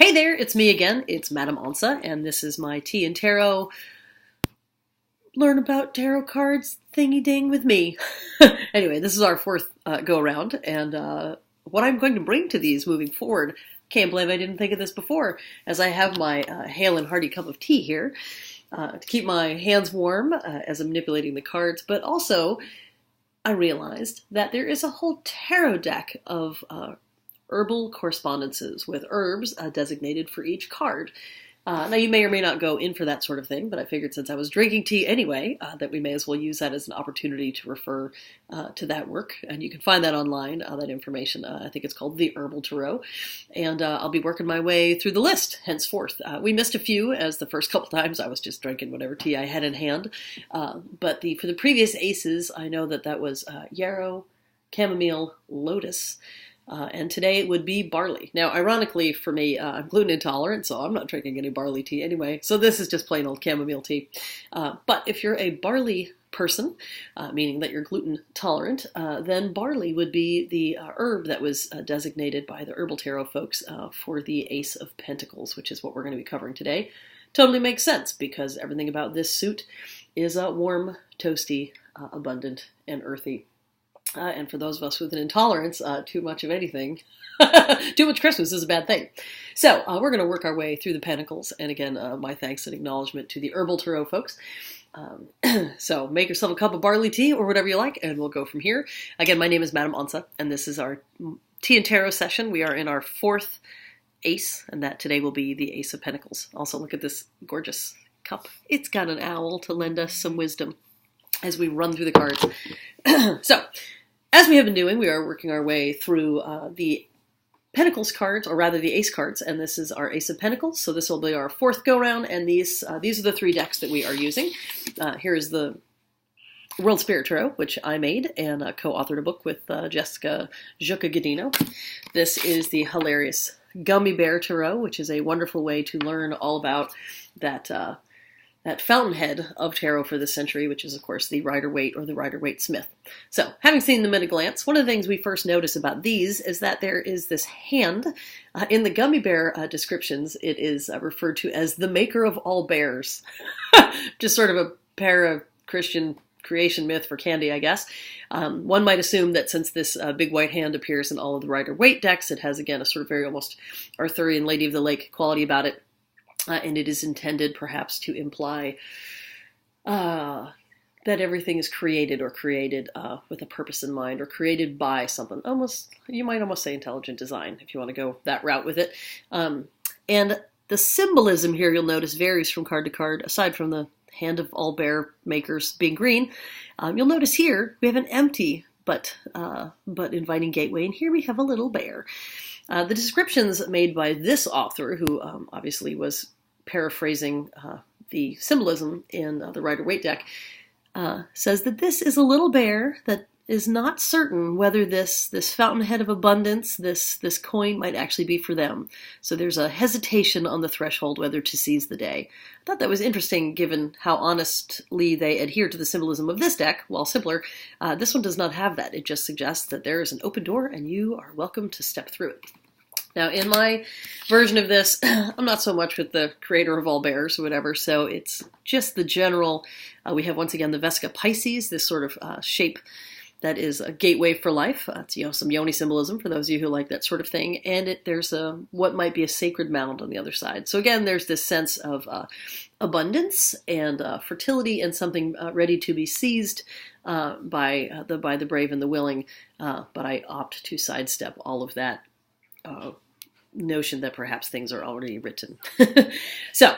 Hey there, it's me again. It's Madame Onca, and this is my Tea and Tarot learn about tarot cards thingy ding with me. Anyway, this is our fourth go around, and what I'm going to bring to these moving forward. Can't believe I didn't think of this before, as I have my hale and hearty cup of tea here to keep my hands warm as I'm manipulating the cards, but also I realized that there is a whole tarot deck of herbal correspondences with herbs designated for each card. Now, you may or may not go in for that sort of thing, but I figured since I was drinking tea anyway, that we may as well use that as an opportunity to refer to that work. And you can find that online, that information. I think it's called the Herbal Tarot. And I'll be working my way through the list henceforth. We missed a few, as the first couple times I was just drinking whatever tea I had in hand. But for the previous aces, I know that was yarrow, chamomile, lotus, and today it would be barley. Now, ironically for me, I'm gluten intolerant, so I'm not drinking any barley tea anyway. So this is just plain old chamomile tea. But if you're a barley person, meaning that you're gluten tolerant, then barley would be the herb that was designated by the Herbal Tarot folks for the Ace of Pentacles, which is what we're going to be covering today. Totally makes sense because everything about this suit is warm, toasty, abundant, and earthy. And for those of us with an intolerance, too much of anything, too much Christmas is a bad thing. So we're going to work our way through the Pentacles. And again, my thanks and acknowledgement to the Herbal Tarot folks. So make yourself a cup of barley tea or whatever you like, and we'll go from here. Again, my name is Madame Onca, and this is our Tea and Tarot session. We are in our fourth ace, and that today will be the Ace of Pentacles. Also, look at this gorgeous cup. It's got an owl to lend us some wisdom as we run through the cards. So, as we have been doing, we are working our way through the Pentacles cards, or rather the Ace cards, and this is our Ace of Pentacles, so this will be our fourth go-round, and these are the three decks that we are using. Here is the World Spirit Tarot, which I made, and co-authored a book with Jessica Jucca-Gadino. This is the hilarious Gummy Bear Tarot, which is a wonderful way to learn all about that fountainhead of tarot for this century, which is, of course, the Rider Waite or the Rider Waite Smith. So, having seen them at a glance, one of the things we first notice about these is that there is this hand. In the Gummy Bear descriptions, it is referred to as the maker of all bears. Just sort of a para-Christian creation myth for candy, I guess. One might assume that since this big white hand appears in all of the Rider Waite decks, it has, again, a sort of very almost Arthurian Lady of the Lake quality about it. And it is intended perhaps to imply that everything is created with a purpose in mind, or created by something. You might almost say intelligent design, if you want to go that route with it. And the symbolism here, you'll notice, varies from card to card, aside from the hand of all bear makers being green. You'll notice here we have an empty but inviting gateway, and here we have a little bear. The descriptions made by this author, who obviously was paraphrasing the symbolism in the Rider Waite deck, says that this is a little bear that is not certain whether this fountainhead of abundance, this coin, might actually be for them. So there's a hesitation on the threshold whether to seize the day. I thought that was interesting, given how honestly they adhere to the symbolism of this deck. While simpler, this one does not have that. It just suggests that there is an open door and you are welcome to step through it. Now, in my version of this, I'm not so much with the creator of all bears or whatever, so it's just the general. We have, once again, the Vesca Pisces, this sort of shape that is a gateway for life. It's, some yoni symbolism for those of you who like that sort of thing. And there's what might be a sacred mound on the other side. So again, there's this sense of abundance and fertility, and something ready to be seized by the brave and the willing. But I opt to sidestep all of that notion that perhaps things are already written. So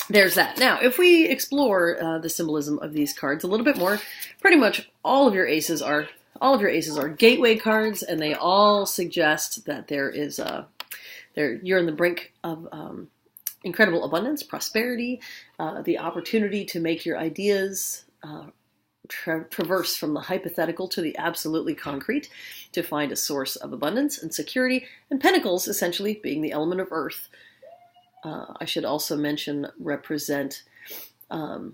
there's that. Now, if we explore the symbolism of these cards a little bit more, pretty much all of your aces are gateway cards, and they all suggest that you're in the brink of incredible abundance, prosperity, the opportunity to make your ideas traverse from the hypothetical to the absolutely concrete, to find a source of abundance and security, and Pentacles essentially being the element of earth. I should also mention represent health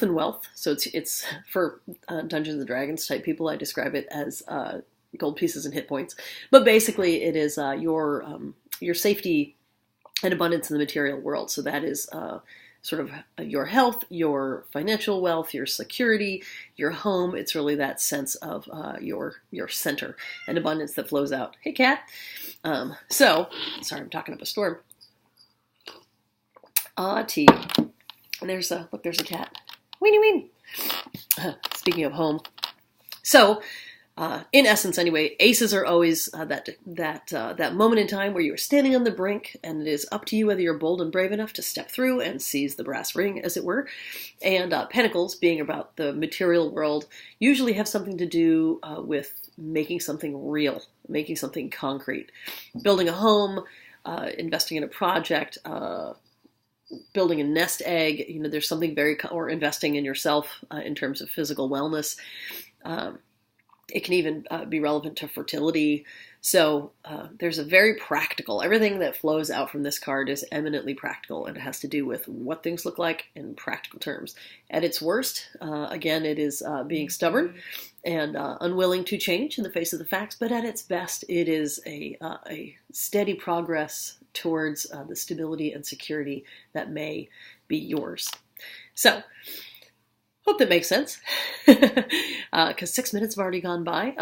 and wealth. So it's for Dungeons and Dragons type people, I describe it as gold pieces and hit points. But basically it is your your safety and abundance in the material world. So that is sort of your health, your financial wealth, your security, your home. It's really that sense of your center and abundance that flows out. Hey, cat. Sorry, I'm talking up a storm. Tea. And there's a cat. Weenie ween. Speaking of home. So, in essence, anyway, aces are always that moment in time where you are standing on the brink, and it is up to you whether you're bold and brave enough to step through and seize the brass ring, as it were. And pentacles, being about the material world, usually have something to do with making something real, making something concrete, building a home, investing in a project, building a nest egg. You know, there's something or investing in yourself in terms of physical wellness. It can even be relevant to fertility. So there's a very practical, everything that flows out from this card is eminently practical, and it has to do with what things look like in practical terms. At its worst, again, it is being stubborn and unwilling to change in the face of the facts, but at its best, it is a steady progress towards the stability and security that may be yours. So, hope that makes sense, because 6 minutes have already gone by.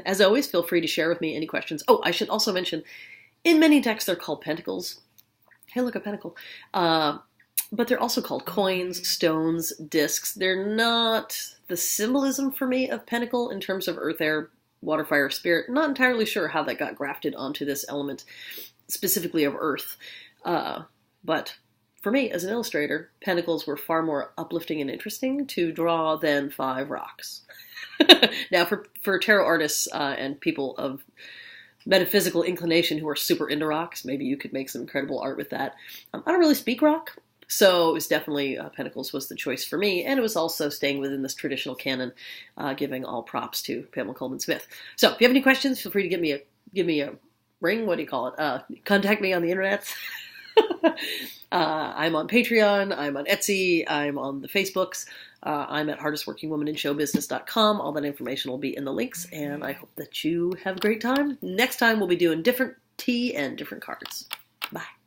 As always, feel free to share with me any questions. Oh, I should also mention, in many decks they're called pentacles. Hey, look, a pentacle. But they're also called coins, stones, discs. They're not the symbolism for me of pentacle in terms of earth, air, water, fire, spirit. Not entirely sure how that got grafted onto this element, specifically of earth. But for me, as an illustrator, pentacles were far more uplifting and interesting to draw than 5 rocks. Now, for tarot artists and people of metaphysical inclination who are super into rocks, maybe you could make some incredible art with that. I don't really speak rock, so it was definitely pentacles was the choice for me, and it was also staying within this traditional canon, giving all props to Pamela Coleman Smith. So, if you have any questions, feel free to give me a ring. What do you call it? Contact me on the internet. I'm on Patreon, I'm on Etsy, I'm on the Facebooks, I'm at hardestworkingwomaninsshowbusiness.com. All that information will be in the links, and I hope that you have a great time. Next time we'll be doing different tea and different cards. Bye.